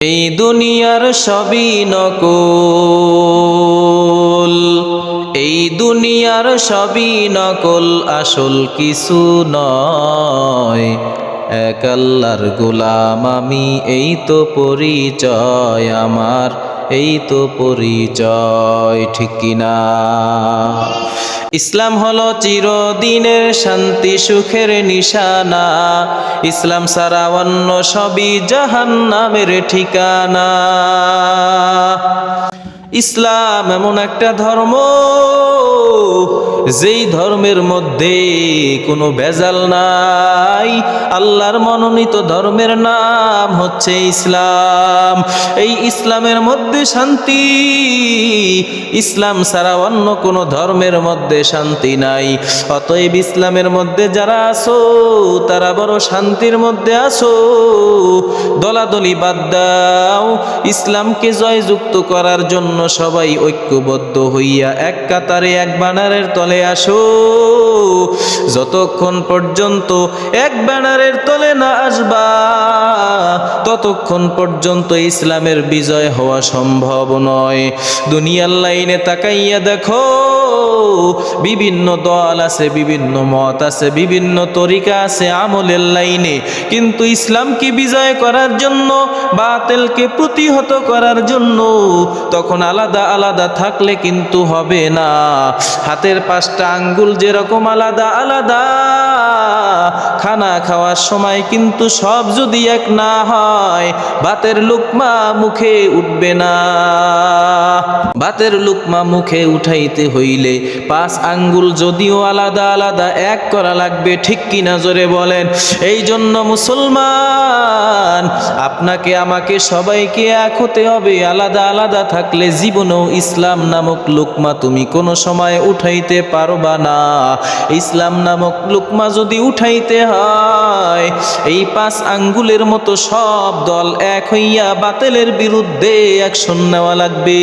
এই দুনিয়ার সবই নকল, এই দুনিয়ার সবই নকল, আসল কিছু নয়। এক আল্লাহর গোলাম আমি, এই তো পরিচয় আমার, এই তো পরিচয়, ঠিক কিনা? ইসলাম হলো চিরদিনের শান্তি সুখের নিশানা, ইসলাম ছাড়া অন্য সবই জাহান্নামের ঠিকানা। ইসলাম এমন একটা ধর্ম, যেই ধর্মের মধ্যে কোনো ভেজাল নাই। আল্লাহর মনোনীত ধর্মের নাম হচ্ছে ইসলাম। এই ইসলামের মধ্যে শান্তি, ইসলাম ছাড়া অন্য কোনো ধর্মের মধ্যে শান্তি নাই। অতএব ইসলামের মধ্যে যারা আছো তারা বড় শান্তির মধ্যে আছো। দলাদলি বাদ দাও, ইসলামকে জয়যুক্ত করার জন্য সবাই ঐক্যবদ্ধ হইয়া এক কাতারে এক ব্যানারের তলে আসো। যতক্ষণ পর্যন্ত এক ব্যানারের তলে না আসবা, ততক্ষণ পর্যন্ত ইসলামের বিজয় হওয়া সম্ভব নয়। দুনিয়ার লাইনে তাকাইয়া দেখো, বিভিন্ন দল আছে, বিভিন্ন মত আছে, বিভিন্ন তরিকা আছে আমলের লাইনে, কিন্তু ইসলামকে বিজয় করার জন্য, বাতিলকে প্রতিহত করার জন্য তখন আলাদা আলাদা থাকলে কিন্তু হবে না। হাতের পাঁচটা আঙ্গুল যেরকম আলাদা আলাদা, খানা খাওয়ার সময় কিন্তু সব যদি এক না হয়, ভাতের লুকমা মুখে উঠবে না। ভাতের লুকমা মুখে উঠাইতে হইলে পাঁচ আঙ্গুল যদিও আলাদা আলাদা, এক করা লাগবে, ঠিক কিনা জোরে বলেন। এই জন্য মুসলমান, আপনাকে আমাকে সবাইকে এক হতে হবে। আলাদা আলাদা থাকলে জীবনেও ইসলাম নামক লুকমা তুমি কোনো সময় উঠাইতে পারবা না। ইসলাম নামক লুকমা যদি উঠাইতে হয়, এই পাঁচ আঙ্গুলের মতো সব দল এক হইয়া বাতিলের বিরুদ্ধে অ্যাকশন নেওয়া লাগবে।